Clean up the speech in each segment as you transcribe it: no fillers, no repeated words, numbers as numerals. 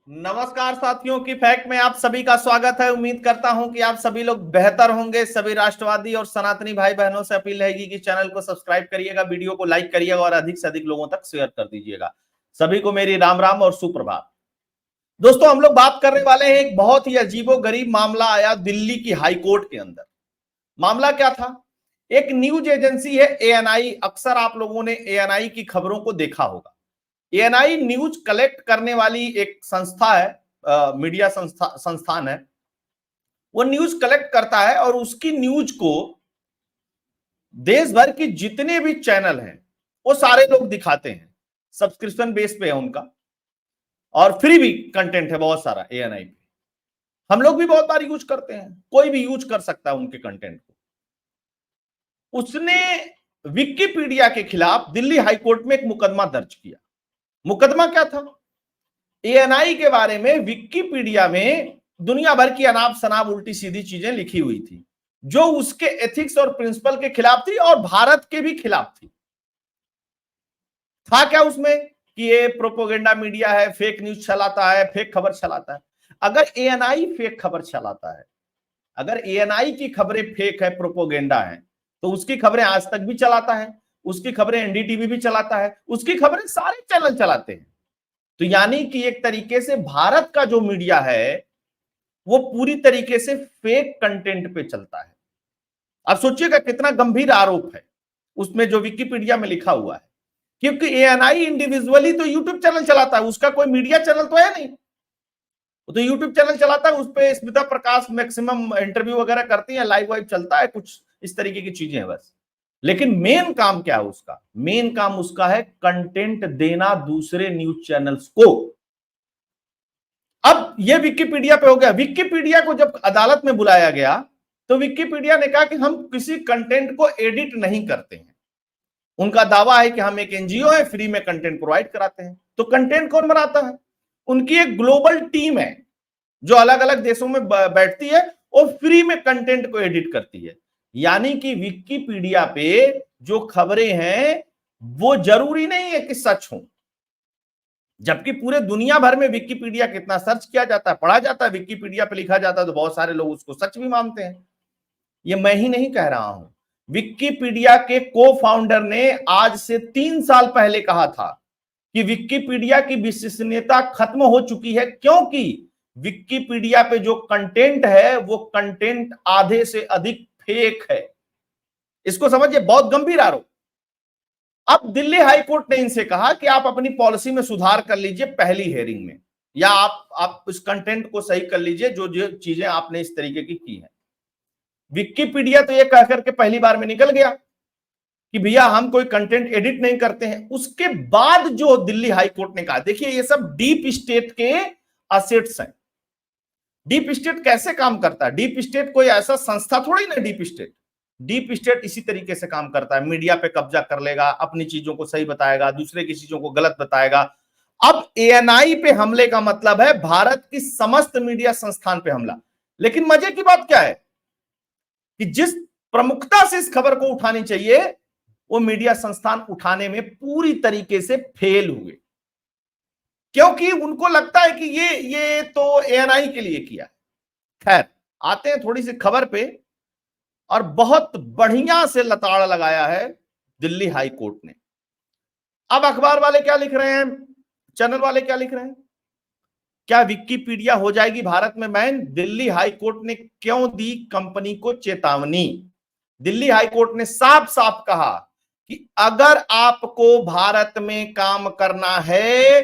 नमस्कार साथियों की फैक्ट में आप सभी का स्वागत है। उम्मीद करता हूं कि आप सभी लोग बेहतर होंगे। सभी राष्ट्रवादी और सनातनी भाई बहनों से अपील रहेगी कि चैनल को सब्सक्राइब करिएगा, वीडियो को लाइक करिएगा और अधिक से अधिक लोगों तक शेयर कर दीजिएगा। सभी को मेरी राम राम और सुप्रभात। दोस्तों, हम लोग बात करने वाले हैं, एक बहुत ही अजीबोगरीब मामला आया दिल्ली की हाई कोर्ट के अंदर। मामला क्या था? एक न्यूज एजेंसी है एएनआई। अक्सर आप लोगों ने एएनआई की खबरों को देखा होगा। एएनआई न्यूज कलेक्ट करने वाली एक संस्था है, मीडिया संस्थान है। वो न्यूज कलेक्ट करता है और उसकी न्यूज को देश भर की जितने भी चैनल हैं वो सारे लोग दिखाते हैं। सब्सक्रिप्शन बेस पे है उनका और फ्री भी कंटेंट है बहुत सारा एएनआई पे। हम लोग भी बहुत बार यूज करते हैं, कोई भी यूज कर सकता है उनके कंटेंट को। उसने विकिपीडिया के खिलाफ दिल्ली हाईकोर्ट में एक मुकदमा दर्ज किया। मुकदमा क्या था? एएनआई के बारे में विकिपीडिया में दुनिया भर की अनाप शनाप उल्टी सीधी चीजें लिखी हुई थी जो उसके एथिक्स और प्रिंसिपल के खिलाफ थी और भारत के भी खिलाफ थी। था क्या उसमें कि ये प्रोपोगेंडा मीडिया है, फेक न्यूज चलाता है, फेक खबर चलाता है। अगर एएनआई फेक खबर चलाता है, अगर एएनआई की खबरें फेक है, प्रोपोगेंडा है, तो उसकी खबरें आज तक भी चलाता है, उसकी खबरें एनडीटीवी भी चलाता है, उसकी खबरें सारे चैनल चलाते हैं। तो यानी कि एक तरीके से भारत का जो मीडिया है वो पूरी तरीके से फेक कंटेंट पे चलता है। अब सोचिएगा कितना गंभीर आरोप है उसमें जो विकिपीडिया में लिखा हुआ है। क्योंकि एएनआई इंडिविजुअली तो यूट्यूब चैनल चलाता है, उसका कोई मीडिया चैनल तो है नहीं। वो तो यूट्यूब चैनल चलाता है, उस पर स्मिता प्रकाश मैक्सिमम इंटरव्यू वगैरह करती है, लाइव वाइव चलता है, कुछ इस तरीके की चीजें हैं बस। लेकिन मेन काम क्या है उसका? मेन काम उसका है कंटेंट देना दूसरे न्यूज चैनल्स को। अब ये विकिपीडिया पे हो गया। विकिपीडिया को जब अदालत में बुलाया गया तो विकिपीडिया ने कहा कि हम किसी कंटेंट को एडिट नहीं करते हैं। उनका दावा है कि हम एक एनजीओ है, फ्री में कंटेंट प्रोवाइड कराते हैं। तो कंटेंट कौन बनाता है? उनकी एक ग्लोबल टीम है जो अलग अलग देशों में बैठती है और फ्री में कंटेंट को एडिट करती है। यानी कि विकिपीडिया पे जो खबरें हैं वो जरूरी नहीं है कि सच हो, जबकि पूरे दुनिया भर में विकिपीडिया कितना सर्च किया जाता है, पढ़ा जाता है, विकिपीडिया पे लिखा जाता है, तो बहुत सारे लोग उसको सच भी मानते हैं। ये मैं ही नहीं कह रहा हूं, विकिपीडिया के को फाउंडर ने आज से 3 साल पहले कहा था कि विकिपीडिया की विश्वसनीयता खत्म हो चुकी है, क्योंकि विकिपीडिया पे जो कंटेंट है वो कंटेंट आधे से अधिक फेक है। इसको समझिए, बहुत गंभीर आरोप। अब दिल्ली हाई कोर्ट ने इनसे कहा कि आप अपनी पॉलिसी में सुधार कर लीजिए पहली हेयरिंग में, या आप इस कंटेंट को सही कर लीजिए जो जो चीजें आपने इस तरीके की है। विकिपीडिया तो ये कहकर के पहली बार में निकल गया कि भैया हम कोई कंटेंट एडिट नहीं करते हैं। उसके बाद जो दिल्ली हाई कोर्ट ने कहा, देखिए ये सब डीप स्टेट के असेट्स हैं। डीप स्टेट कैसे काम करता है? डीप स्टेट कोई ऐसा संस्था थोड़ी ना। डीप स्टेट इसी तरीके से काम करता है, मीडिया पे कब्जा कर लेगा, अपनी चीजों को सही बताएगा, दूसरे की चीजों को गलत बताएगा। अब एएनआई पे हमले का मतलब है भारत की समस्त मीडिया संस्थान पे हमला। लेकिन मजे की बात क्या है कि जिस प्रमुखता से इस खबर को उठानी चाहिए वो मीडिया संस्थान उठाने में पूरी तरीके से फेल हुए, क्योंकि उनको लगता है कि ये तो एएनआई के लिए किया। खैर, आते हैं थोड़ी सी खबर पे। और बहुत बढ़िया से लताड़ लगाया है दिल्ली हाई कोर्ट ने। अब अखबार वाले क्या लिख रहे हैं, चैनल वाले क्या लिख रहे हैं? क्या विकिपीडिया हो जाएगी भारत में बैन? दिल्ली हाई कोर्ट ने क्यों दी कंपनी को चेतावनी? दिल्ली हाई कोर्ट ने साफ साफ कहा कि अगर आपको भारत में काम करना है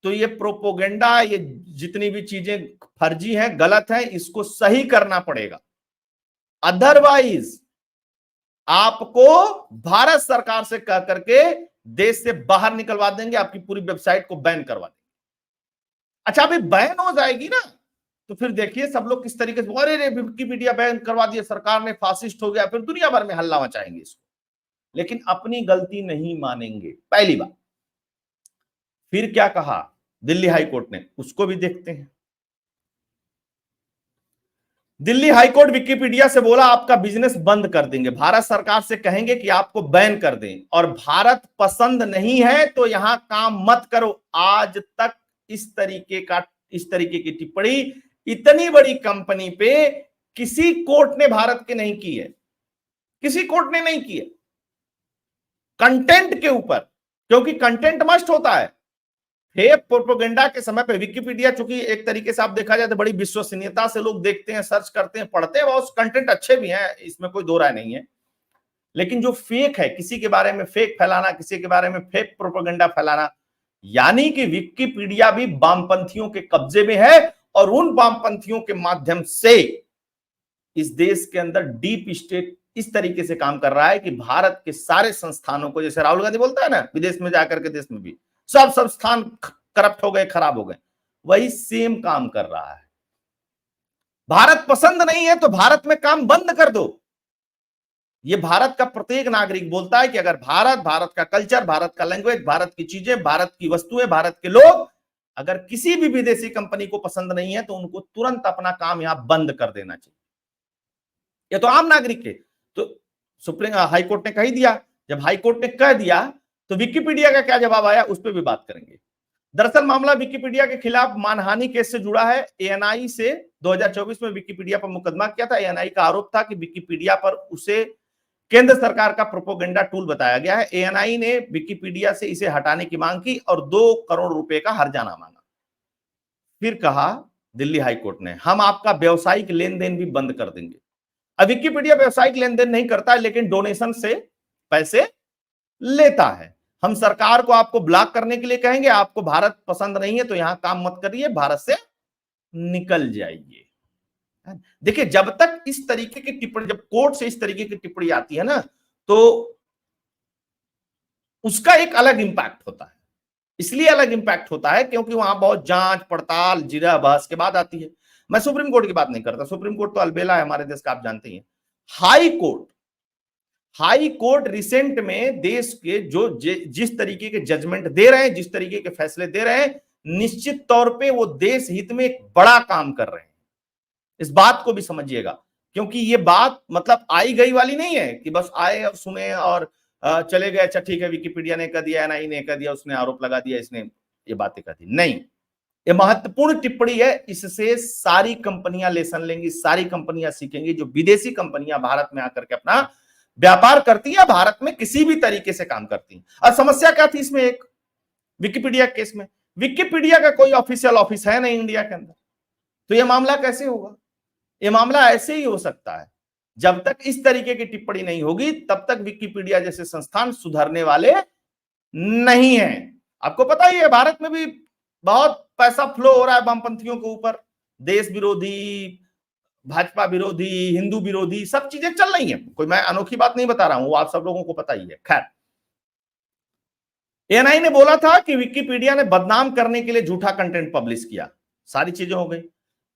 तो ये प्रोपोगेंडा, ये जितनी भी चीजें फर्जी हैं, गलत हैं, इसको सही करना पड़ेगा। अदरवाइज आपको भारत सरकार से कह करके देश से बाहर निकलवा देंगे, आपकी पूरी वेबसाइट को बैन करवा देंगे। अच्छा, अभी बैन हो जाएगी ना तो फिर देखिए सब लोग किस तरीके से, अरे विकिपीडिया बैन करवा दिया सरकार ने, फासिस्ट हो गया, फिर दुनिया भर में हल्ला मचाएंगे इसको। लेकिन अपनी गलती नहीं मानेंगे, पहली बात। फिर क्या कहा दिल्ली हाई कोर्ट ने, उसको भी देखते हैं। दिल्ली हाईकोर्ट विकिपीडिया से बोला आपका बिजनेस बंद कर देंगे, भारत सरकार से कहेंगे कि आपको बैन कर दें, और भारत पसंद नहीं है तो यहां काम मत करो। आज तक इस तरीके की टिप्पणी इतनी बड़ी कंपनी पे किसी कोर्ट ने भारत के नहीं की है, किसी कोर्ट ने नहीं की है कंटेंट के ऊपर, क्योंकि कंटेंट मस्ट होता है। फेक प्रोपेगेंडा के समय पे विकिपीडिया, चूंकि एक तरीके से आप देखा जाए तो बड़ी विश्वसनीयता से लोग देखते हैं, सर्च करते हैं, पढ़ते हैं, बहुत कंटेंट अच्छे भी हैं, इसमें कोई दो राय नहीं है। लेकिन जो फेक है, किसी के बारे में फेक फैलाना, किसी के बारे में फेक प्रोपेगेंडा फैलाना, यानी कि विकिपीडिया भी वामपंथियों के कब्जे में है और उन वामपंथियों के माध्यम से इस देश के अंदर डीप स्टेट इस तरीके से काम कर रहा है कि भारत के सारे संस्थानों को, जैसे राहुल गांधी बोलता है ना, विदेश में जाकर के देश में भी सब संस्थान करप्ट हो गए, खराब हो गए, वही सेम काम कर रहा है। भारत पसंद नहीं है तो भारत में काम बंद कर दो। ये भारत का प्रत्येक नागरिक बोलता है कि अगर भारत का कल्चर, भारत का लैंग्वेज, भारत की चीजें, भारत की वस्तुएं, भारत के लोग अगर किसी भी विदेशी कंपनी को पसंद नहीं है तो उनको तुरंत अपना काम यहां बंद कर देना चाहिए। ये तो आम नागरिक के, तो सुप्रीम हाईकोर्ट ने कह दिया। जब हाईकोर्ट ने कह दिया तो विकिपीडिया का क्या जवाब आया, उस पर भी बात करेंगे। दरअसल मामला विकिपीडिया के खिलाफ मानहानि केस से जुड़ा है। एएनआई से 2024 में विकिपीडिया पर मुकदमा किया था। एएनआई का आरोप था कि विकिपीडिया पर उसे केंद्र सरकार का प्रोपोगेंडा टूल बताया गया है। एएनआई ने विकिपीडिया से इसे हटाने की मांग की और 2 करोड़ रुपए का हर्जाना मांगा। फिर कहा दिल्ली हाईकोर्ट ने, हम आपका व्यवसायिक लेन देन भी बंद कर देंगे। अब विकिपीडिया व्यवसायिक लेन देन नहीं करता है, लेकिन डोनेशन से पैसे लेता है। हम सरकार को आपको ब्लॉक करने के लिए कहेंगे, आपको भारत पसंद नहीं है तो यहां काम मत करिए, भारत से निकल जाइए। देखिए, जब तक इस तरीके की टिप्पणी, जब कोर्ट से इस तरीके की टिप्पणी आती है ना, तो उसका एक अलग इंपैक्ट होता है। इसलिए अलग इंपैक्ट होता है क्योंकि वहां बहुत जांच पड़ताल, जिरा बहस के बाद आती है। मैं सुप्रीम कोर्ट की बात नहीं करता, सुप्रीम कोर्ट तो अलबेला है हमारे देश का, आप जानते ही हैं। हाई कोर्ट रिसेंट में देश के जो जिस तरीके के जजमेंट दे रहे हैं, जिस तरीके के फैसले दे रहे हैं, निश्चित तौर पे वो देश हित में एक बड़ा काम कर रहे हैं। इस बात को भी समझिएगा, क्योंकि ये बात मतलब आई गई वाली नहीं है कि बस आए और सुने और चले गए, अच्छा ठीक है विकिपीडिया ने कह दिया, एनआई ने कह दिया, उसने आरोप लगा दिया, इसने ये बातें कह दी। नहीं, ये महत्वपूर्ण टिप्पणी है। इससे सारी कंपनियां लेसन लेंगी, सारी कंपनियां सीखेंगी। जो विदेशी कंपनियां भारत में आकर के अपना व्यापार करती है, भारत में किसी भी तरीके से काम करती है। और समस्या क्या थी इसमें, एक विकिपीडिया केस में विकिपीडिया का कोई ऑफिशियल ऑफिस है नहीं इंडिया के अंदर, तो यह मामला कैसे होगा? यह मामला ऐसे ही हो सकता है, जब तक इस तरीके की टिप्पणी नहीं होगी तब तक विकिपीडिया जैसे संस्थान सुधरने वाले नहीं है। आपको पता ही है, भारत में भी बहुत पैसा फ्लो हो रहा है वामपंथियों के ऊपर, देश विरोधी, भाजपा विरोधी, हिंदू विरोधी, सब चीजें चल रही हैं। कोई मैं अनोखी बात नहीं बता रहा हूं, वो आप सब लोगों को पता ही है। खैर, एएनआई ने बोला था कि विकिपीडिया ने बदनाम करने के लिए झूठा कंटेंट पब्लिश किया। सारी चीजें हो गई।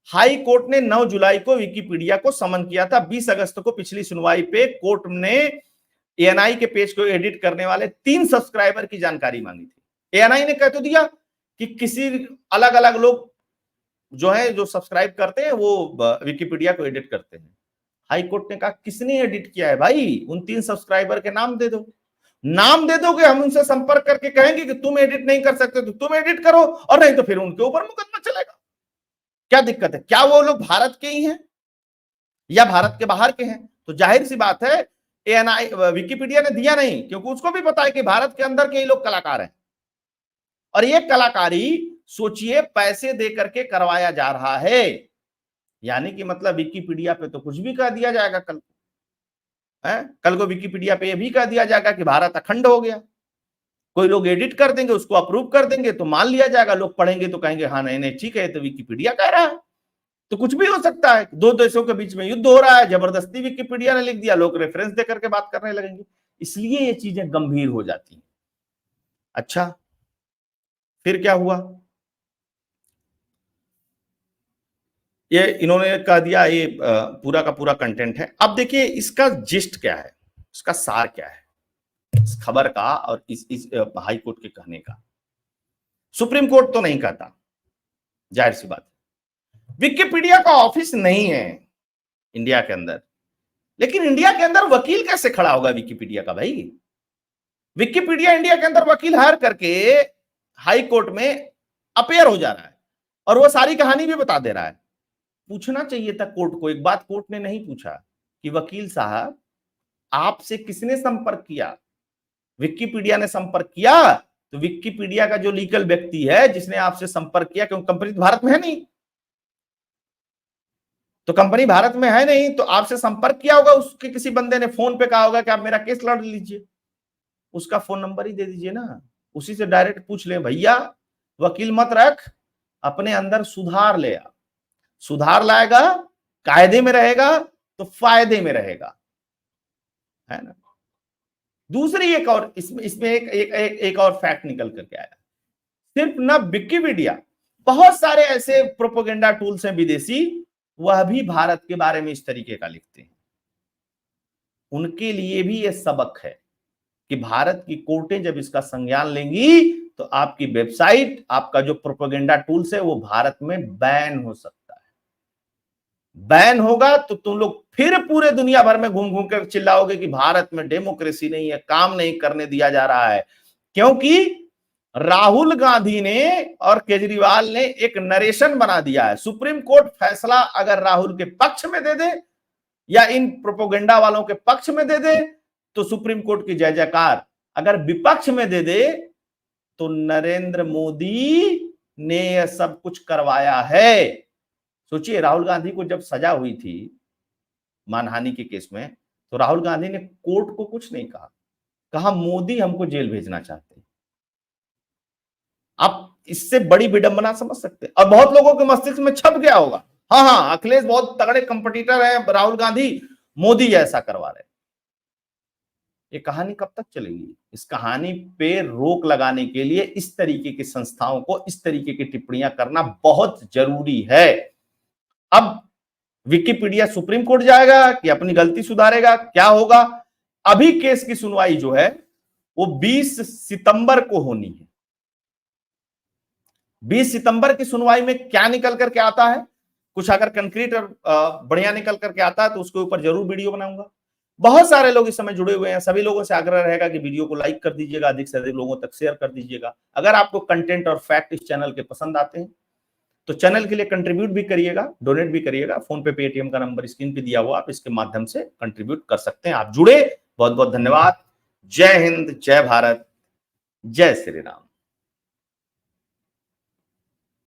हाई कोर्ट ने 9 जुलाई को विकिपीडिया को समन किया था। 20 अगस्त को पिछली सुनवाई पे कोर्ट ने एएनआई के पेज को एडिट करने वाले 3 सब्सक्राइबर की जानकारी मांगी थी। एएनआई ने कह तो दिया कि किसी अलग अलग लोग जो है, जो सब्सक्राइब करते हैं, वो विकिपीडिया को एडिट करते हैं। हाई कोर्ट ने कहा किसने एडिट किया है भाई, उन 3 सब्सक्राइबर के नाम दे दो। नाम दे दोगे, हम उनसे संपर्क करके कहेंगे कि तुम एडिट नहीं कर सकते तो तुम एडिट करो, और नहीं तो फिर उनके ऊपर मुकदमा चलेगा। क्या दिक्कत है? क्या वो लोग भारत के ही हैं या भारत के बाहर के हैं? तो जाहिर सी बात है एएनआई विकिपीडिया ने दिया नहीं, क्योंकि उसको भी पता है कि भारत के अंदर के ही लोग कलाकार हैं, और ये कलाकारी सोचिए पैसे दे करके करवाया जा रहा है। यानी कि मतलब विकिपीडिया पे तो कुछ भी कह दिया जाएगा कल को विकिपीडिया पे ये भी कह दिया जाएगा कि भारत अखंड हो गया। कोई लोग एडिट कर देंगे, उसको अप्रूव कर देंगे तो मान लिया जाएगा, लोग पढ़ेंगे तो कहेंगे हाँ नहीं नहीं ठीक है, तो विकिपीडिया कह रहा है। तो कुछ भी हो सकता है। 2 देशों के बीच में युद्ध हो रहा है, जबरदस्ती विकिपीडिया ने लिख दिया, लोग रेफरेंस दे करके बात करने लगेंगे। इसलिए ये चीजें गंभीर हो जाती हैं। अच्छा, फिर क्या हुआ? ये इन्होंने कह दिया, ये पूरा का पूरा कंटेंट है। अब देखिए इसका जिस्ट क्या है, इसका सार क्या है इस खबर का और इस हाई कोर्ट के कहने का। सुप्रीम कोर्ट तो नहीं कहता, जाहिर सी बात। विकिपीडिया का ऑफिस नहीं है इंडिया के अंदर, लेकिन इंडिया के अंदर वकील कैसे खड़ा होगा विकिपीडिया का भाई? विकिपीडिया इंडिया के अंदर वकील हायर करके हाई कोर्ट में अपेयर हो जा रहा है और वो सारी कहानी भी बता दे रहा है। पूछना चाहिए था कोर्ट को, एक बात कोर्ट ने नहीं पूछा कि वकील साहब आपसे किसने संपर्क किया। विकिपीडिया ने संपर्क किया तो विकिपीडिया का जो लीगल व्यक्ति है जिसने आपसे संपर्क किया, क्योंकि कंपनी तो भारत में है नहीं, तो कंपनी भारत में है नहीं तो आपसे संपर्क किया होगा, उसके किसी बंदे ने फोन पे कहा होगा कि आप मेरा केस लड़ लीजिए, उसका फोन नंबर ही दे दीजिए ना, उसी से डायरेक्ट पूछ ले भैया वकील मत रख, अपने अंदर सुधार ले आ, सुधार लाएगा कायदे में रहेगा तो फायदे में रहेगा, है ना। दूसरी एक और इसमें एक और फैक्ट निकल करके आया, सिर्फ ना विकिपीडिया, बहुत सारे ऐसे प्रोपोगेंडा टूल्स हैं विदेशी, वह भी भारत के बारे में इस तरीके का लिखते हैं। उनके लिए भी यह सबक है कि भारत की कोर्टें जब इसका संज्ञान लेंगी तो आपकी वेबसाइट, आपका जो प्रोपोगेंडा टूल्स है वो भारत में बैन हो सकता है। बैन होगा तो तुम लोग फिर पूरे दुनिया भर में घूम घूम कर चिल्लाओगे कि भारत में डेमोक्रेसी नहीं है, काम नहीं करने दिया जा रहा है, क्योंकि राहुल गांधी ने और केजरीवाल ने एक नरेशन बना दिया है। सुप्रीम कोर्ट फैसला अगर राहुल के पक्ष में दे दे या इन प्रोपोगेंडा वालों के पक्ष में दे दे तो सुप्रीम कोर्ट की जय जयकार, अगर विपक्ष में दे दे तो नरेंद्र मोदी ने यह सब कुछ करवाया है। सोचिए राहुल गांधी को जब सजा हुई थी मानहानि के केस में तो राहुल गांधी ने कोर्ट को कुछ नहीं कहा, कहा मोदी हमको जेल भेजना चाहते हैं। आप इससे बड़ी विडंबना समझ सकते हैं, और बहुत लोगों के मस्तिष्क में छप गया होगा, हाँ अखिलेश बहुत तगड़े कंपटीटर हैं, राहुल गांधी मोदी ऐसा करवा रहे। ये कहानी कब तक चलेगी? इस कहानी पे रोक लगाने के लिए इस तरीके की संस्थाओं को इस तरीके की टिप्पणियां करना बहुत जरूरी है। अब विकिपीडिया सुप्रीम कोर्ट जाएगा कि अपनी गलती सुधारेगा, क्या होगा? अभी केस की सुनवाई जो है वो 20 सितंबर को होनी है। 20 सितंबर की सुनवाई में क्या निकल करके आता है, कुछ अगर कंक्रीट और बढ़िया निकल करके आता है तो उसके ऊपर जरूर वीडियो बनाऊंगा। बहुत सारे लोग इस समय जुड़े हुए हैं, सभी लोगों से आग्रह रहेगा कि वीडियो को लाइक कर दीजिएगा, अधिक से अधिक लोगों तक शेयर कर दीजिएगा। अगर आपको कंटेंट और फैक्ट इस चैनल के पसंद आते हैं तो चैनल के लिए कंट्रीब्यूट भी करिएगा, डोनेट भी करिएगा। फोन पे पेटीएम का नंबर स्क्रीन पे दिया हुआ, आप इसके माध्यम से कंट्रीब्यूट कर सकते हैं। आप जुड़े, बहुत बहुत धन्यवाद। जय हिंद, जय भारत, जय श्री राम।